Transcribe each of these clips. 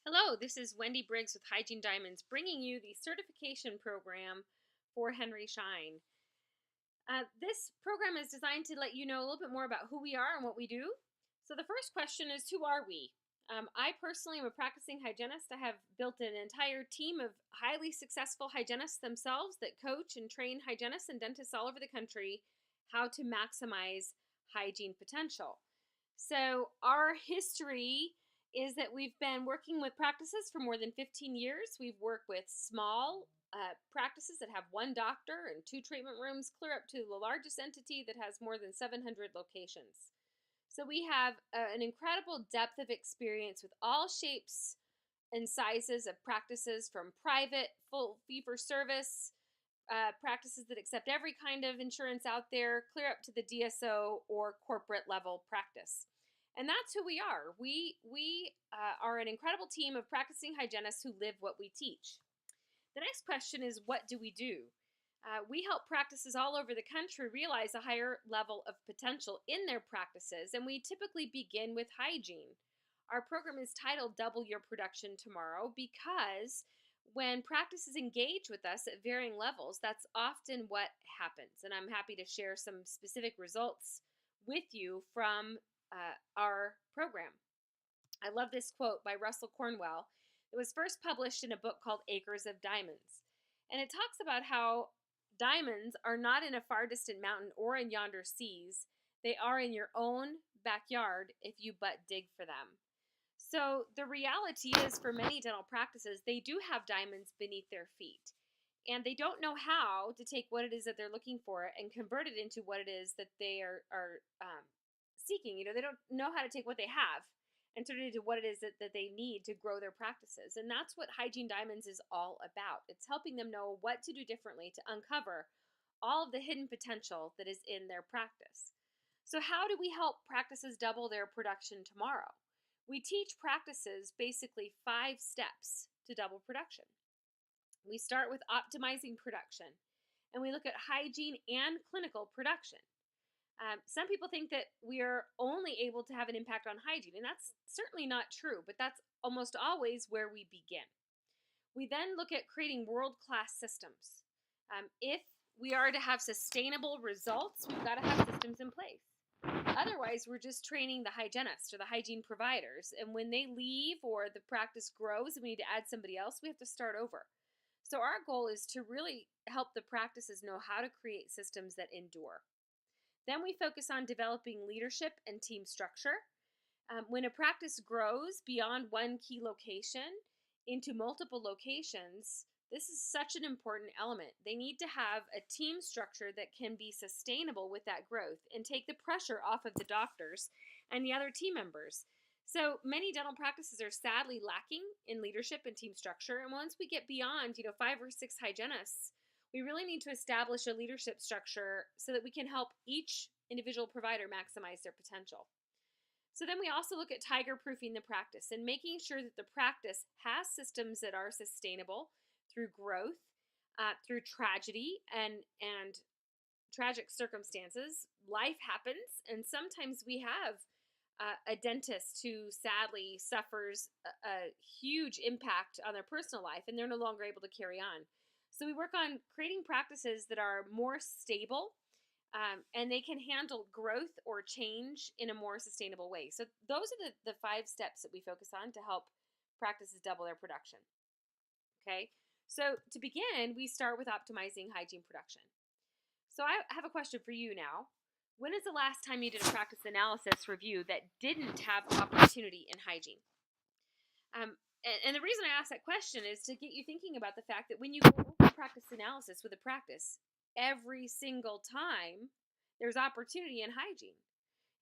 Hello, this is Wendy Briggs with Hygiene Diamonds, bringing you the certification program for Henry Schein. This program is designed to let you know a little bit more about who we are and what we do. So, the first question is, who are we? I personally am a practicing hygienist. I have built an entire team of highly successful hygienists themselves that coach and train hygienists and dentists all over the country how to maximize hygiene potential. So, our history is that we've been working with practices for more than 15 years. We've worked with small practices that have one doctor and two treatment rooms, clear up to the largest entity that has more than 700 locations. So, we have an incredible depth of experience with all shapes and sizes of practices, from private, full fee for service practices that accept every kind of insurance out there, clear up to the DSO or corporate level practice. And that's who we are. We are an incredible team of practicing hygienists who live what we teach. The next question is, what do we do? We help practices all over the country realize a higher level of potential in their practices, and we typically begin with hygiene. Our program is titled Double Your Production Tomorrow because when practices engage with us at varying levels, that's often what happens. And I'm happy to share some specific results with you from our program. I love this quote by Russell Cornwell. It was first published in a book called Acres of Diamonds. And it talks about how diamonds are not in a far distant mountain or in yonder seas. They are in your own backyard if you but dig for them. So the reality is, for many dental practices, they do have diamonds beneath their feet. And they don't know how to take what it is that they're looking for and convert it into what it is that they are seeking. They don't know how to take what they have and turn it into what it is that they need to grow their practices. And that's what Hygiene Diamonds is all about. It's helping them know what to do differently to uncover all of the hidden potential that is in their practice. So how do we help practices double their production tomorrow? We teach practices basically 5 steps to double production. We start with optimizing production, and we look at hygiene and clinical production. Some people think that we are only able to have an impact on hygiene, and that's certainly not true, but that's almost always where we begin. We then look at creating world-class systems. If we are to have sustainable results, we've got to have systems in place. Otherwise, we're just training the hygienists or the hygiene providers, and when they leave or the practice grows and we need to add somebody else, we have to start over. So our goal is to really help the practices know how to create systems that endure. Then we focus on developing leadership and team structure. When a practice grows beyond one key location into multiple locations, this is such an important element. They need to have a team structure that can be sustainable with that growth and take the pressure off of the doctors and the other team members. So many dental practices are sadly lacking in leadership and team structure. And once we get beyond, 5 or 6 hygienists, we really need to establish a leadership structure so that we can help each individual provider maximize their potential. So then we also look at tiger-proofing the practice and making sure that the practice has systems that are sustainable through growth, through tragedy and tragic circumstances. Life happens, and sometimes we have a dentist who sadly suffers a huge impact on their personal life, and they're no longer able to carry on. So we work on creating practices that are more stable, and they can handle growth or change in a more sustainable way. So those are the 5 steps that we focus on to help practices double their production. Okay, so to begin, we start with optimizing hygiene production. So I have a question for you now. When is the last time you did a practice analysis review that didn't have opportunity in hygiene? And the reason I ask that question is to get you thinking about the fact that when you go over practice analysis with a practice, every single time there's opportunity in hygiene.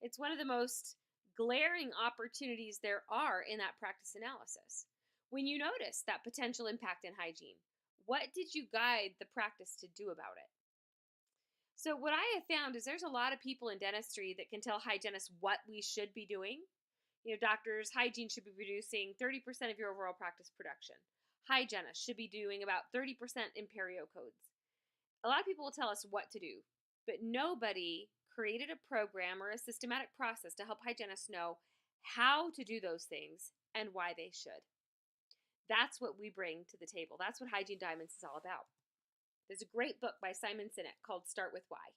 It's one of the most glaring opportunities there are in that practice analysis. When you notice that potential impact in hygiene, what did you guide the practice to do about it? So what I have found is there's a lot of people in dentistry that can tell hygienists what we should be doing. Doctors, hygiene should be producing 30% of your overall practice production. Hygienists should be doing about 30% in Perio codes. A lot of people will tell us what to do, but nobody created a program or a systematic process to help hygienists know how to do those things and why they should. That's what we bring to the table. That's what Hygiene Diamonds is all about. There's a great book by Simon Sinek called Start With Why.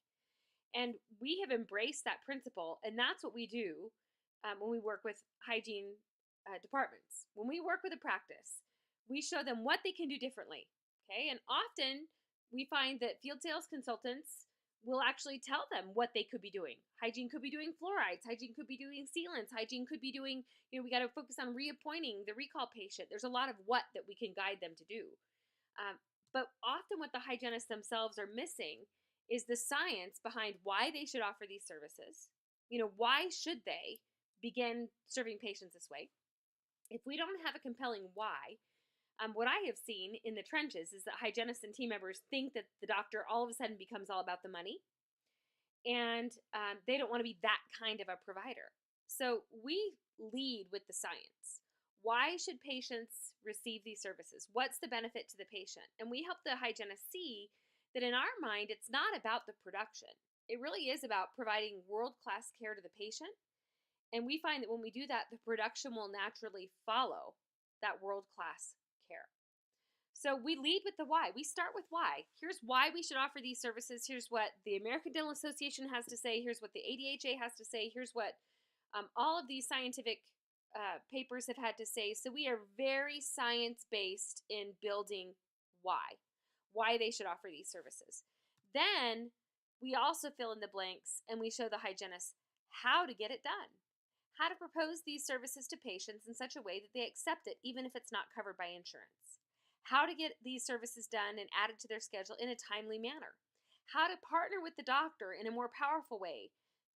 And we have embraced that principle, and that's what we do when we work with hygiene departments. When we work with a practice, we show them what they can do differently. Okay, and often we find that field sales consultants will actually tell them what they could be doing. Hygiene could be doing fluorides. Hygiene could be doing sealants. Hygiene could be doing, we got to focus on reappointing the recall patient. There's a lot of what that we can guide them to do. But often what the hygienists themselves are missing is the science behind why they should offer these services. Why should they begin serving patients this way? If we don't have a compelling why, what I have seen in the trenches is that hygienists and team members think that the doctor all of a sudden becomes all about the money, and they don't want to be that kind of a provider. So we lead with the science. Why should patients receive these services? What's the benefit to the patient? And we help the hygienist see that in our mind, it's not about the production. It really is about providing world-class care to the patient. And we find that when we do that, the production will naturally follow that world-class care. So we lead with the why. We start with why. Here's why we should offer these services. Here's what the American Dental Association has to say. Here's what the ADHA has to say. Here's what all of these scientific papers have had to say. So we are very science-based in building why they should offer these services. Then we also fill in the blanks and we show the hygienists how to get it done, how to propose these services to patients in such a way that they accept it, even if it's not covered by insurance, how to get these services done and added to their schedule in a timely manner, how to partner with the doctor in a more powerful way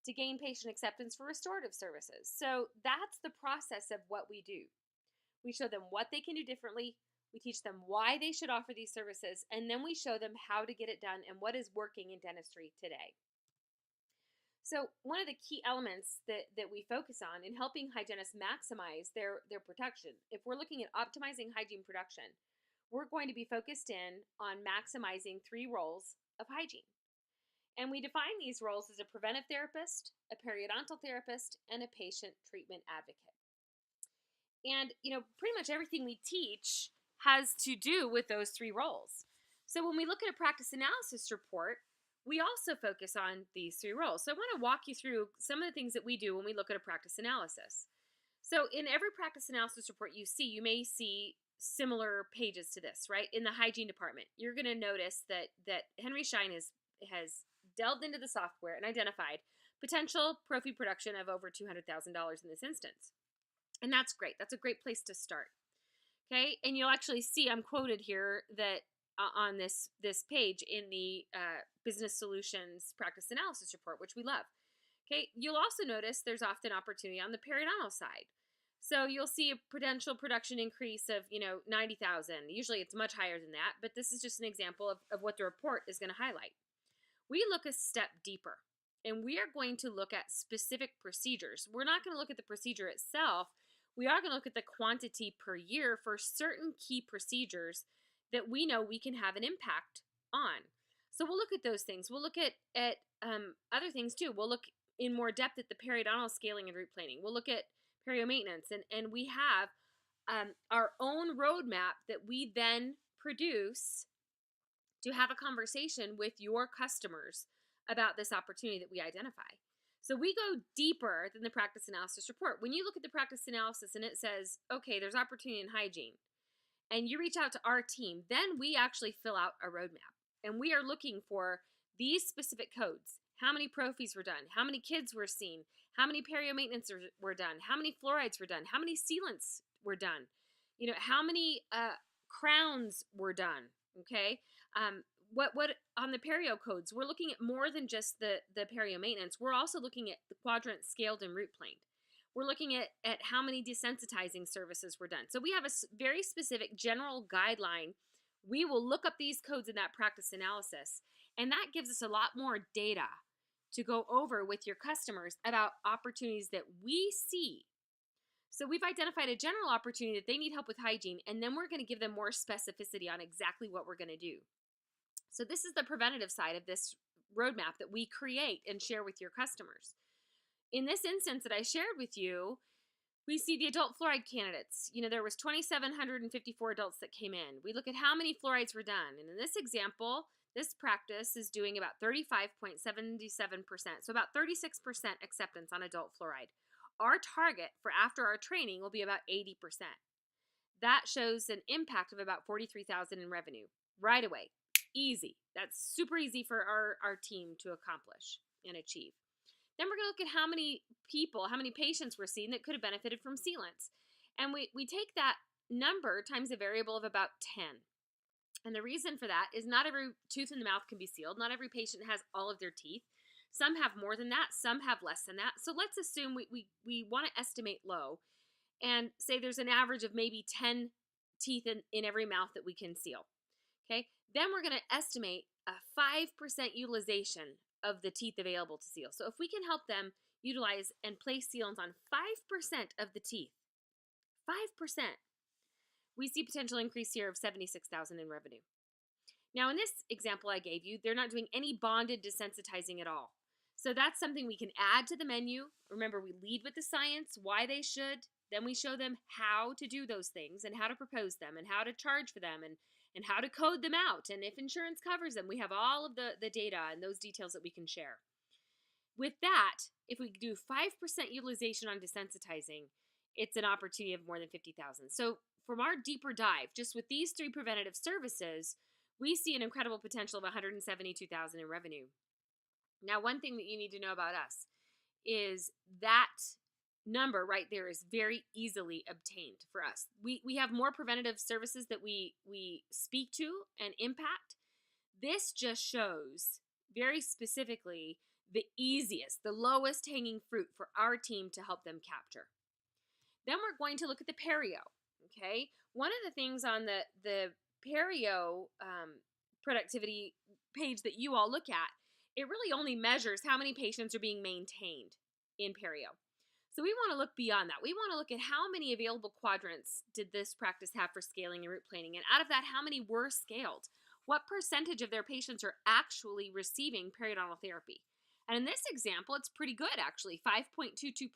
to gain patient acceptance for restorative services. So that's the process of what we do. We show them what they can do differently. We teach them why they should offer these services, and then we show them how to get it done and what is working in dentistry today. So one of the key elements that we focus on in helping hygienists maximize their production, if we're looking at optimizing hygiene production, we're going to be focused in on maximizing 3 roles of hygiene. And we define these roles as a preventive therapist, a periodontal therapist, and a patient treatment advocate. And, pretty much everything we teach has to do with those 3 roles. So when we look at a practice analysis report, we also focus on these 3 roles. So I want to walk you through some of the things that we do when we look at a practice analysis. So in every practice analysis report you may see similar pages to this, right? In the hygiene department, you're going to notice that Henry Schein has delved into the software and identified potential prophy production of over $200,000 in this instance. And that's great. That's a great place to start. Okay, and you'll actually see I'm quoted here that on this page in the Business Solutions Practice Analysis Report, which we love. Okay, you'll also notice there's often opportunity on the periodontal side. So you'll see a potential production increase of 90,000. Usually it's much higher than that, but this is just an example of what the report is going to highlight. We look a step deeper, and we are going to look at specific procedures. We're not going to look at the procedure itself. We are going to look at the quantity per year for certain key procedures that we know we can have an impact on. So we'll look at those things. We'll look at other things too. We'll look in more depth at the periodontal scaling and root planing. We'll look at perio maintenance, and we have our own roadmap that we then produce to have a conversation with your customers about this opportunity that we identify. So we go deeper than the practice analysis report. When you look at the practice analysis and it says, okay, there's opportunity in hygiene, and you reach out to our team, then we actually fill out a roadmap. And we are looking for these specific codes. How many prophies were done? How many kids were seen? How many perio maintenance were done? How many fluorides were done? How many sealants were done? How many crowns were done? Okay. What on the perio codes, we're looking at more than just the perio maintenance. We're also looking at the quadrant scaled and root planed. We're looking at how many desensitizing services were done. So we have a very specific general guideline. We will look up these codes in that practice analysis, and that gives us a lot more data to go over with your customers about opportunities that we see. So we've identified a general opportunity that they need help with hygiene, and then we're going to give them more specificity on exactly what we're going to do. So this is the preventative side of this roadmap that we create and share with your customers. In this instance that I shared with you, We see the adult fluoride candidates. There was 2,754 adults that came in. We look at how many fluorides were done. And in this example, this practice is doing about 35.77%, so about 36% acceptance on adult fluoride. Our target for after our training will be about 80%. That shows an impact of about $43,000 in revenue right away. Easy. That's super easy for our team to accomplish and achieve. Then we're going to look at how many patients we're seeing that could have benefited from sealants. And we take that number times a variable of about 10. And the reason for that is not every tooth in the mouth can be sealed. Not every patient has all of their teeth. Some have more than that. Some have less than that. So let's assume we want to estimate low and say there's an average of maybe 10 teeth in every mouth that we can seal. Okay? Then we're going to estimate a 5% utilization of the teeth available to seal. So if we can help them utilize and place sealants on 5% of the teeth, 5%, we see potential increase here of $76,000 in revenue. Now in this example I gave you, they're not doing any bonded desensitizing at all. So that's something we can add to the menu. Remember, we lead with the science, why they should, then we show them how to do those things and how to propose them and how to charge for them and how to code them out. And if insurance covers them, we have all of the data and those details that we can share. With that, if we do 5% utilization on desensitizing, it's an opportunity of more than $50,000. So from our deeper dive, just with these 3 preventative services, we see an incredible potential of $172,000 in revenue. Now, one thing that you need to know about us is that number right there is very easily obtained for us. We have more preventative services that we speak to and impact. This just shows very specifically the easiest, the lowest hanging fruit for our team to help them capture. Then we're going to look at the Perio. Okay, one of the things on the Perio productivity page that you all look at, it really only measures how many patients are being maintained in Perio. So we want to look beyond that. We want to look at how many available quadrants did this practice have for scaling and root planing, and out of that, how many were scaled? What percentage of their patients are actually receiving periodontal therapy? And in this example, it's pretty good actually, 5.22%.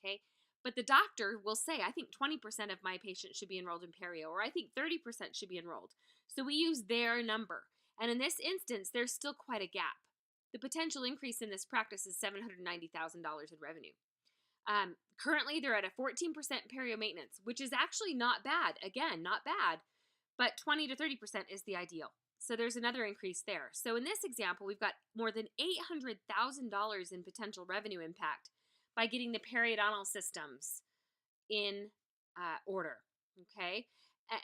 Okay. But the doctor will say, I think 20% of my patients should be enrolled in Perio, or I think 30% should be enrolled. So we use their number. And in this instance, there's still quite a gap. The potential increase in this practice is $790,000 in revenue. Currently, they're at a 14% Perio maintenance, which is actually not bad. Again, not bad, but 20 to 30% is the ideal. So there's another increase there. So in this example, we've got more than $800,000 in potential revenue impact by getting the periodontal systems in order, okay?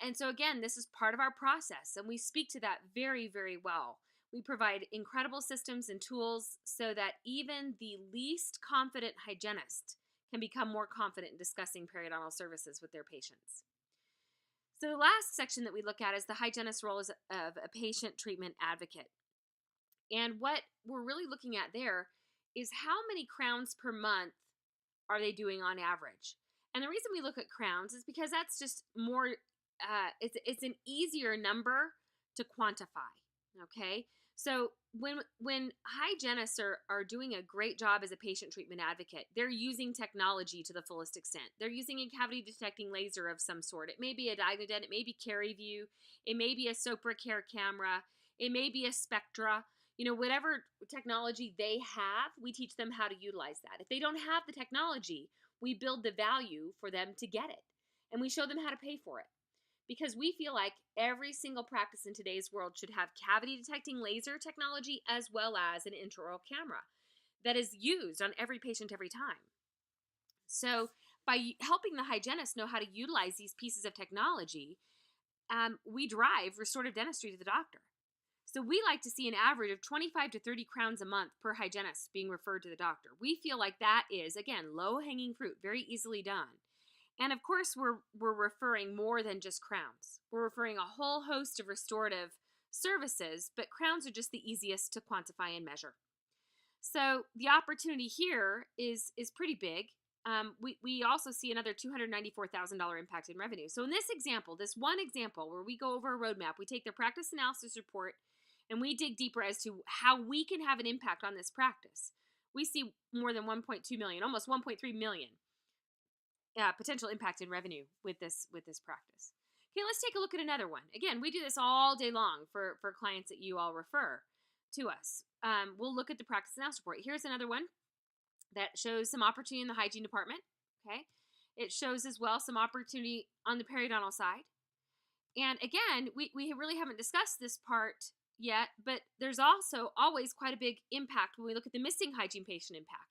And so again, this is part of our process, and we speak to that very, very well. We provide incredible systems and tools so that even the least confident hygienist can become more confident in discussing periodontal services with their patients. So the last section that we look at is the hygienist role of a patient treatment advocate. And what we're really looking at there is how many crowns per month are they doing on average. And the reason we look at crowns is because that's just more, it's an easier number to quantify, okay? So when hygienists are doing a great job as a patient treatment advocate, they're using technology to the fullest extent. They're using a cavity detecting laser of some sort. It may be a Diagnodent, it may be CareView, it may be a Sopra Care camera, it may be a Spectra. Whatever technology they have, we teach them how to utilize that. If they don't have the technology, we build the value for them to get it. And we show them how to pay for it. Because we feel like every single practice in today's world should have cavity detecting laser technology as well as an intraoral camera that is used on every patient every time. So by helping the hygienist know how to utilize these pieces of technology, we drive restorative dentistry to the doctor. So we like to see an average of 25 to 30 crowns a month per hygienist being referred to the doctor. We feel like that is, again, low-hanging fruit, very easily done. And of course, we're referring more than just crowns. We're referring a whole host of restorative services, but crowns are just the easiest to quantify and measure. So the opportunity here is pretty big. We also see another $294,000 impact in revenue. So in this example, this one example where we go over a roadmap, we take their practice analysis report and we dig deeper as to how we can have an impact on this practice. We see more than 1.2 million, almost 1.3 million potential impact in revenue with this practice. Okay, let's take a look at another one. Again, we do this all day long for clients that you all refer to us. We'll look at the practice analysis report. Here's another one that shows some opportunity in the hygiene department. Okay, it shows as well some opportunity on the periodontal side. And again, we really haven't discussed this part yet, but there's also always quite a big impact when we look at the missing hygiene patient impact.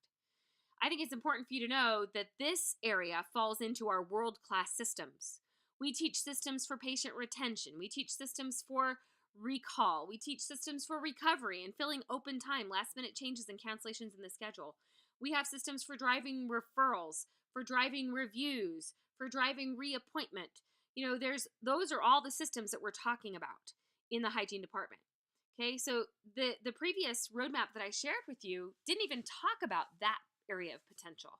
I think it's important for you to know that this area falls into our world-class systems. We teach systems for patient retention. We teach systems for recall. We teach systems for recovery and filling open time, last-minute changes and cancellations in the schedule. We have systems for driving referrals, for driving reviews, for driving reappointment. Those are all the systems that we're talking about in the hygiene department. Okay, so the previous roadmap that I shared with you didn't even talk about that area of potential.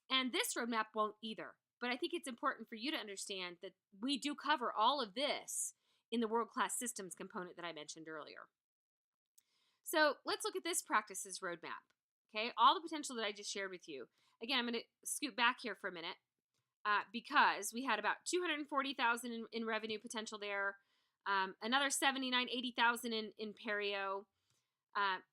And this roadmap won't either. But I think it's important for you to understand that we do cover all of this in the world-class systems component that I mentioned earlier. So let's look at this practice's roadmap. Okay, all the potential that I just shared with you. Again, I'm going to scoot back here for a minute because we had about $240,000 in revenue potential there, another $80,000 in Perio.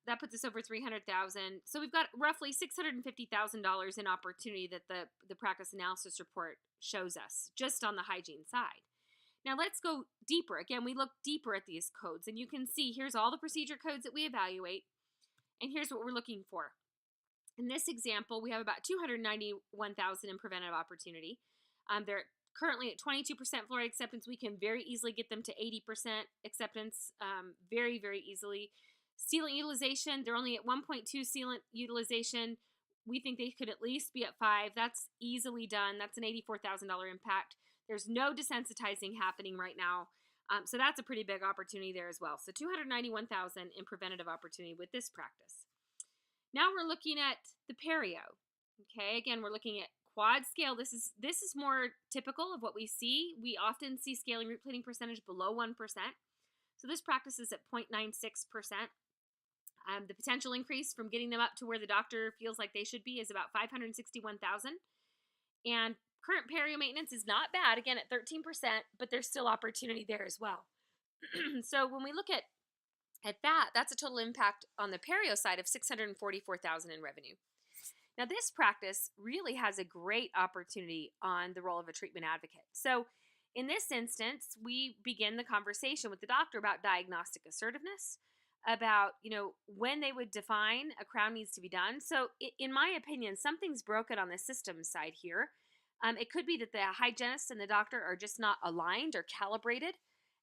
That puts us over $300,000. So we've got roughly $650,000 in opportunity that the practice analysis report shows us just on the hygiene side. Now let's go deeper. Again, we look deeper at these codes, and you can see here's all the procedure codes that we evaluate, and here's what we're looking for. In this example, we have about $291,000 in preventative opportunity. They're currently at 22% fluoride acceptance. We can very easily get them to 80% acceptance very, very easily. Sealant utilization, they're only at 1.2 sealant utilization. We think they could at least be at 5. That's easily done. That's an $84,000 impact. There's no desensitizing happening right now. So that's a pretty big opportunity there as well. So $291,000 in preventative opportunity with this practice. Now we're looking at the Perio. Okay, again, we're looking at quad scale. This is more typical of what we see. We often see scaling root plating percentage below 1%. So this practice is at 0.96%. The potential increase from getting them up to where the doctor feels like they should be is about $561,000. And current Perio maintenance is not bad, again at 13%, but there's still opportunity there as well. So when we look at that, that's a total impact on the Perio side of $644,000 in revenue. Now this practice really has a great opportunity on the role of a treatment advocate. So in this instance, we begin the conversation with the doctor about diagnostic assertiveness, about, when they would define a crown needs to be done. So in my opinion, something's broken on the systems side here. It could be that the hygienist and the doctor are just not aligned or calibrated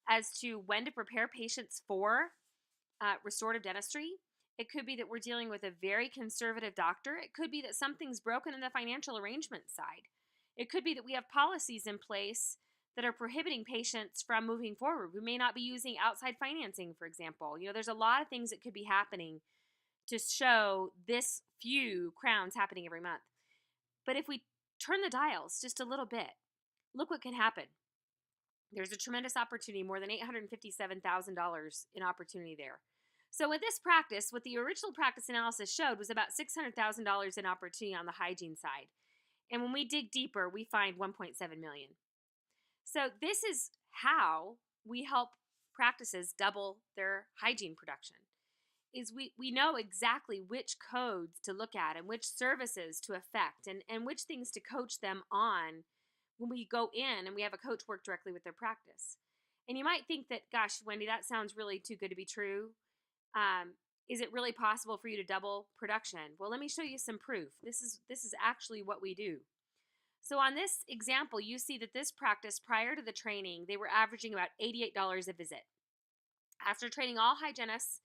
as to when to prepare patients for restorative dentistry. It could be that we're dealing with a very conservative doctor. It could be that something's broken in the financial arrangement side. It could be that we have policies in place that are prohibiting patients from moving forward. We may not be using outside financing, for example. There's a lot of things that could be happening to show this few crowns happening every month. But if we turn the dials just a little bit, look what can happen. There's a tremendous opportunity, more than $857,000 in opportunity there. So with this practice, what the original practice analysis showed was about $600,000 in opportunity on the hygiene side. And when we dig deeper, we find $1.7 million. So this is how we help practices double their hygiene production. Is we know exactly which codes to look at and which services to affect and which things to coach them on when we go in and we have a coach work directly with their practice. And you might think that, gosh, Wendy, that sounds really too good to be true. Is it really possible for you to double production? Well, let me show you some proof. This is actually what we do. So on this example, you see that this practice, prior to the training, they were averaging about $88 a visit. After training all hygienists,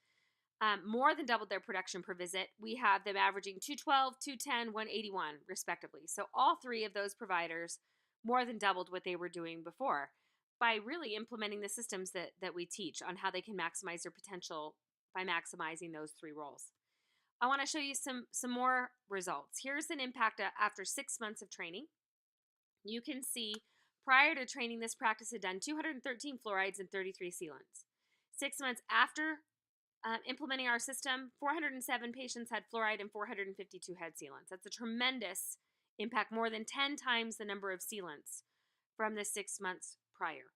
more than doubled their production per visit. We have them averaging $212, $210, $181, respectively. So all three of those providers more than doubled what they were doing before by really implementing the systems that we teach on how they can maximize their potential by maximizing those three roles. I want to show you some more results. Here's an impact after 6 months of training. You can see prior to training, this practice had done 213 fluorides and 33 sealants. 6 months after implementing our system, 407 patients had fluoride and 452 had sealants. That's a tremendous impact more than 10 times the number of sealants from the 6 months prior.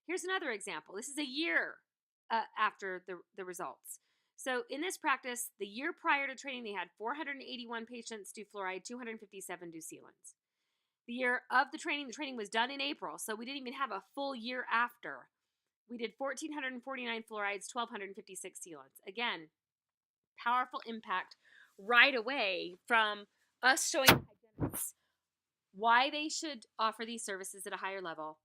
Here's another example. This is a year after the results. So in this practice, the year prior to training, they had 481 patients do fluoride, 257 do sealants. The year of the training was done in April, so we didn't even have a full year after. We did 1,449 fluorides, 1,256 sealants. Again, powerful impact right away from us showing hygienists why they should offer these services at a higher level,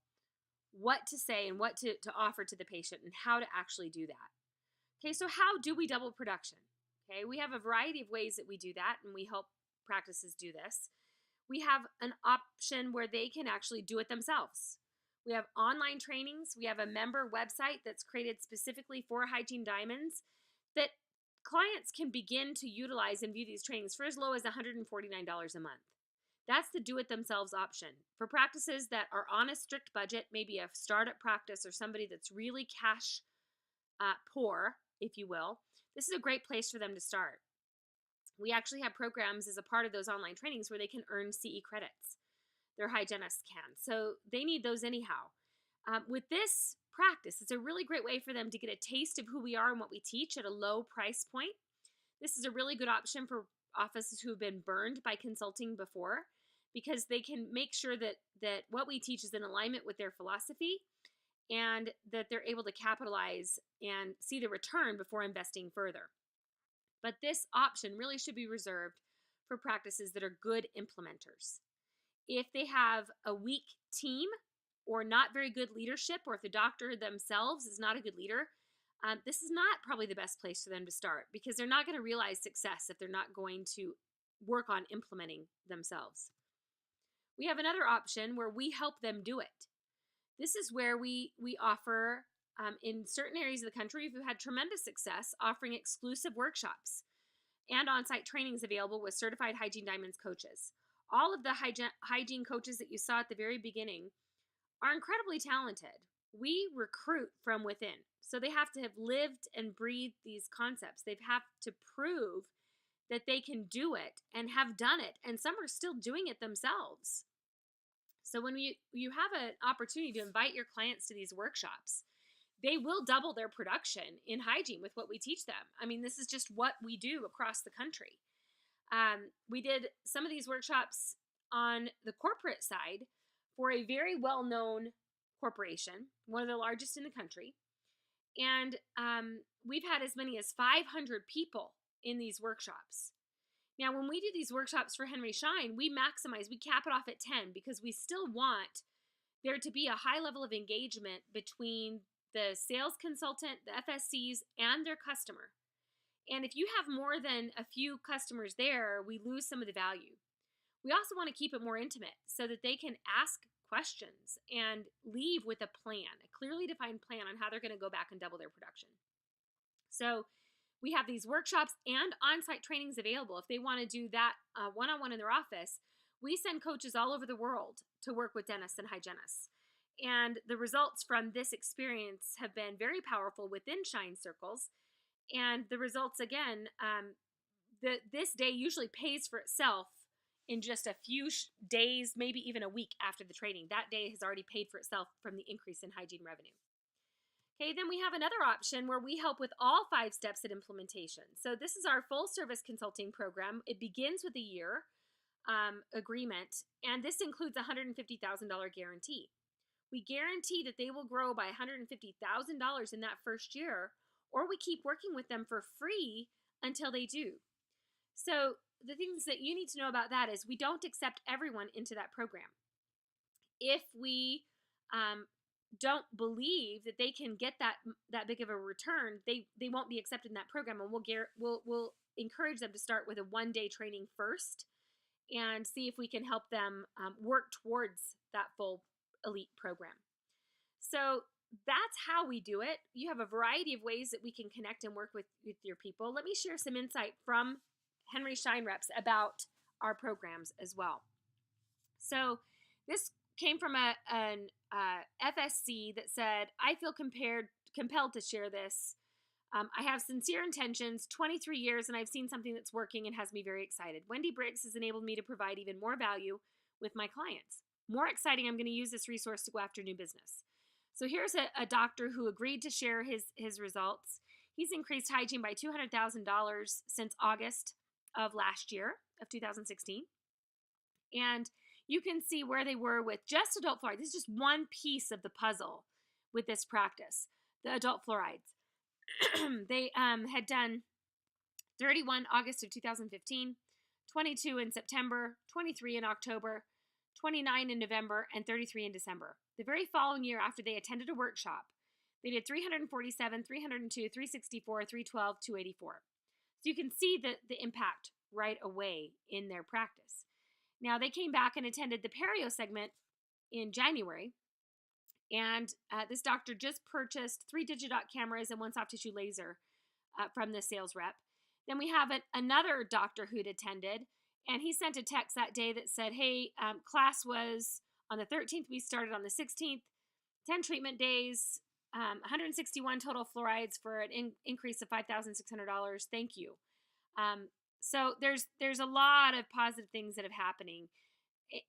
what to say and what to offer to the patient, and how to actually do that. Okay, so how do we double production? Okay, we have a variety of ways that we do that, and we help practices do this. We have an option where they can actually do it themselves. We have online trainings. We have a member website that's created specifically for Hygiene Diamonds that clients can begin to utilize and view these trainings for as low as $149 a month. That's the do-it-themselves option. For practices that are on a strict budget, maybe a startup practice or somebody that's really cash poor, if you will, this is a great place for them to start. We actually have programs as a part of those online trainings where they can earn CE credits. Their hygienists can. So they need those anyhow. With this practice, it's a really great way for them to get a taste of who we are and what we teach at a low price point. This is a really good option for offices who have been burned by consulting before, because they can make sure that what we teach is in alignment with their philosophy and that they're able to capitalize and see the return before investing further. But this option really should be reserved for practices that are good implementers. If they have a weak team or not very good leadership, or if the doctor themselves is not a good leader, this is not probably the best place for them to start, because they're not going to realize success if they're not going to work on implementing themselves. We have another option where we help them do it. This is where we offer, in certain areas of the country, we've had tremendous success offering exclusive workshops and on-site trainings available with certified Hygiene Diamonds coaches. All of the hygiene coaches that you saw at the very beginning are incredibly talented. We recruit from within. So they have to have lived and breathed these concepts. They have to prove that they can do it and have done it. And some are still doing it themselves. So when you have an opportunity to invite your clients to these workshops, they will double their production in hygiene with what we teach them. I mean, this is just what we do across the country. We did some of these workshops on the corporate side for a very well-known corporation, one of the largest in the country. And we've had as many as 500 people in these workshops. Now, when we do these workshops for Henry Schein, we cap it off at 10, because we still want there to be a high level of engagement between the sales consultant, the FSCs, and their customer. And if you have more than a few customers there, we lose some of the value. We also want to keep it more intimate so that they can ask questions and leave with a plan, a clearly defined plan on how they're going to go back and double their production. So we have these workshops and on-site trainings available. If they want to do that one-on-one in their office, we send coaches all over the world to work with dentists and hygienists. And the results from this experience have been very powerful within Schein circles. And the results, again, this day usually pays for itself in just a few days, maybe even a week after the training. That day has already paid for itself from the increase in hygiene revenue. Okay, then we have another option where we help with all 5 steps at implementation. So this is our full service consulting program. It begins with a year agreement, and this includes a $150,000 guarantee. We guarantee that they will grow by $150,000 in that first year, or we keep working with them for free until they do. So the things that you need to know about that is we don't accept everyone into that program. If we don't believe that they can get that big of a return, they won't be accepted in that program, and we'll encourage them to start with a 1-day training first and see if we can help them work towards that full elite program. So that's how we do it. You have a variety of ways that we can connect and work with your people. Let me share some insight from Henry Schein reps about our programs as well. So this came from an FSC that said, I feel compelled to share this I have sincere intentions, 23 years, and I've seen something that's working and has me very excited. Wendy Briggs has enabled me to provide even more value with my clients. More exciting, I'm going to use this resource to go after new business. So here's a doctor who agreed to share his results. He's increased hygiene by $200,000 since August of last year, of 2016. And you can see where they were with just adult fluoride. This is just one piece of the puzzle with this practice, the adult fluorides. They had done 31 August of 2015, 22 in September, 23 in October, 29 in November, and 33 in December. The very following year, after they attended a workshop, they did 347, 302, 364, 312, 284. So you can see the impact right away in their practice. Now, they came back and attended the Perio segment in January, and this doctor just purchased 3 Digidot cameras and 1 soft tissue laser from the sales rep. Then we have another doctor who'd attended, and he sent a text that day that said, hey, class was on the 13th. We started on the 16th, 10 treatment days, 161 total fluorides for an increase of $5,600. Thank you. So there's a lot of positive things that have happening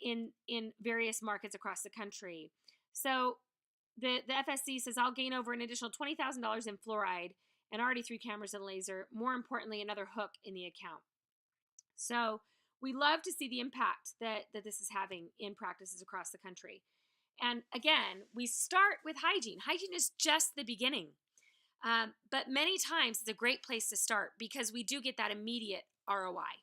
in various markets across the country. So the FSC says I'll gain over an additional $20,000 in fluoride and already 3 cameras and laser. More importantly, another hook in the account. So we love to see the impact that this is having in practices across the country. And again, we start with hygiene. Hygiene is just the beginning. But many times it's a great place to start because we do get that immediate ROI.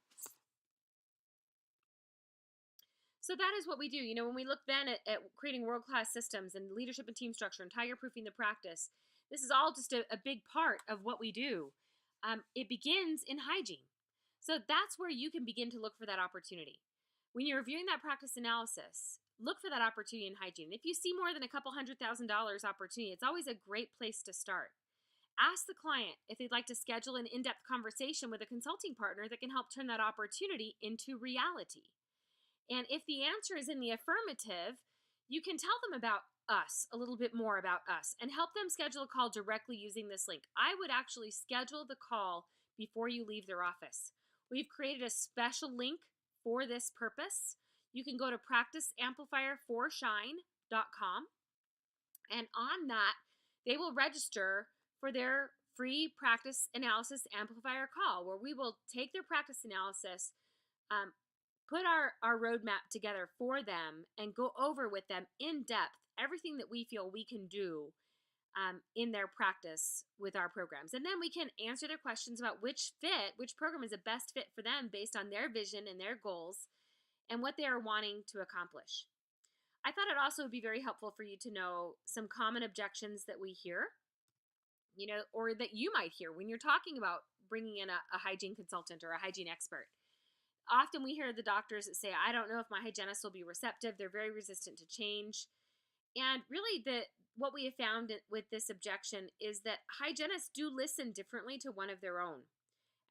So that is what we do. You know, when we look then at creating world-class systems and leadership and team structure and tiger-proofing the practice, this is all just a big part of what we do. It begins in hygiene. So that's where you can begin to look for that opportunity. When you're reviewing that practice analysis, look for that opportunity in hygiene. If you see more than a couple $100,000 opportunity, it's always a great place to start. Ask the client if they'd like to schedule an in-depth conversation with a consulting partner that can help turn that opportunity into reality. And if the answer is in the affirmative, you can tell them about us, a little bit more about us, and help them schedule a call directly using this link. I would actually schedule the call before you leave their office. We've created a special link for this purpose. You can go to practiceamplifierforshine.com, and on that, they will register for their free practice analysis amplifier call, where we will take their practice analysis, put our roadmap together for them, and go over with them in depth everything that we feel we can do in their practice with our programs. And then we can answer their questions about which program is the best fit for them based on their vision and their goals and what they are wanting to accomplish. I thought it also would be very helpful for you to know some common objections that we hear, you know, or that you might hear when you're talking about bringing in a hygiene consultant or a hygiene expert. Often we hear the doctors that say, I don't know if my hygienist will be receptive. They're very resistant to change. And really what we have found with this objection is that hygienists do listen differently to one of their own.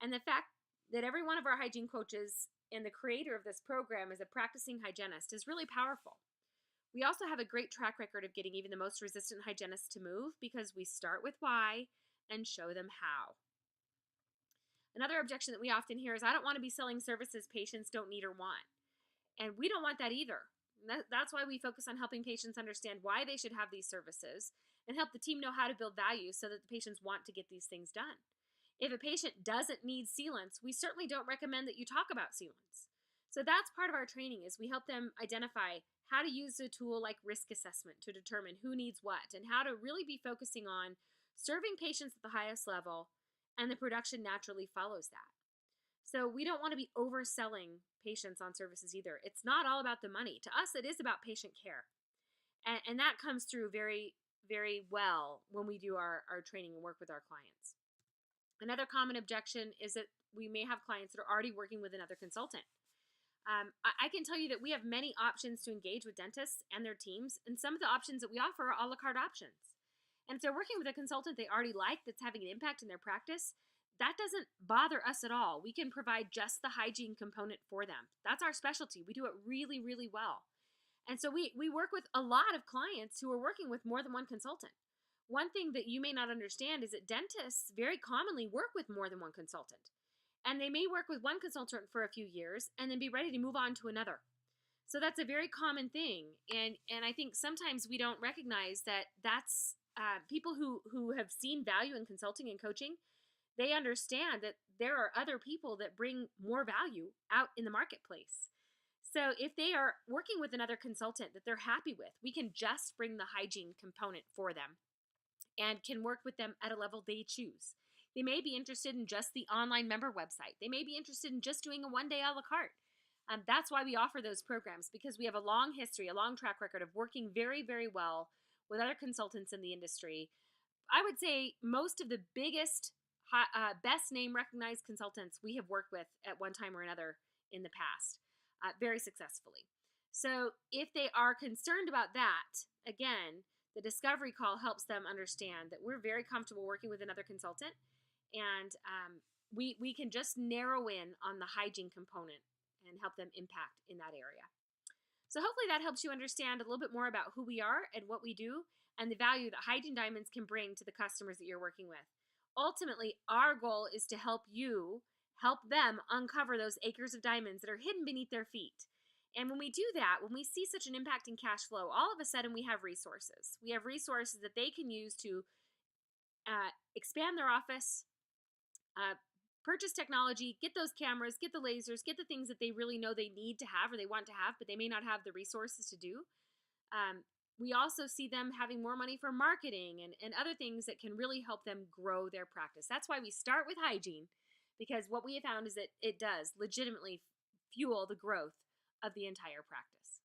And the fact that every one of our hygiene coaches and the creator of this program is a practicing hygienist is really powerful. We also have a great track record of getting even the most resistant hygienists to move because we start with why and show them how. Another objection that we often hear is, I don't want to be selling services patients don't need or want. And we don't want that either. That's why we focus on helping patients understand why they should have these services and help the team know how to build value so that the patients want to get these things done. If a patient doesn't need sealants, we certainly don't recommend that you talk about sealants. So that's part of our training, is we help them identify how to use a tool like risk assessment to determine who needs what and how to really be focusing on serving patients at the highest level, and the production naturally follows that. So we don't want to be overselling patients on services either. It's not all about the money. To us, it is about patient care. And that comes through very, very well when we do our training and work with our clients. Another common objection is that we may have clients that are already working with another consultant. I can tell you that we have many options to engage with dentists and their teams, and some of the options that we offer are a la carte options. And if they're working with a consultant they already like that's having an impact in their practice, that doesn't bother us at all. We can provide just the hygiene component for them. That's our specialty. We do it really, really well. And so we work with a lot of clients who are working with more than one consultant. one thing that you may not understand is that dentists very commonly work with more than one consultant. And they may work with one consultant for a few years and then be ready to move on to another. So that's a very common thing. And I think sometimes we don't recognize that that's people who have seen value in consulting and coaching, they understand that there are other people that bring more value out in the marketplace. So if they are working with another consultant that they're happy with, we can just bring the hygiene component for them and can work with them at a level they choose. They may be interested in just the online member website. They may be interested in just doing a one-day a la carte. That's why we offer those programs, because we have a long history, a long track record of working very, very well with other consultants in the industry. I would say most of the biggest, best name recognized consultants we have worked with at one time or another in the past, very successfully. So if they are concerned about that, again, the discovery call helps them understand that we're very comfortable working with another consultant, and we can just narrow in on the hygiene component and help them impact in that area. So hopefully that helps you understand a little bit more about who we are and what we do and the value that Hygiene Diamonds can bring to the customers that you're working with. Ultimately, our goal is to help them uncover those acres of diamonds that are hidden beneath their feet. And when we do that, when we see such an impact in cash flow, all of a sudden we have resources. We have resources that they can use to expand their office, purchase technology, get those cameras, get the lasers, get the things that they really know they need to have or they want to have, but they may not have the resources to do. We also see them having more money for marketing and other things that can really help them grow their practice. That's why we start with hygiene, because what we have found is that it does legitimately fuel the growth of the entire practice.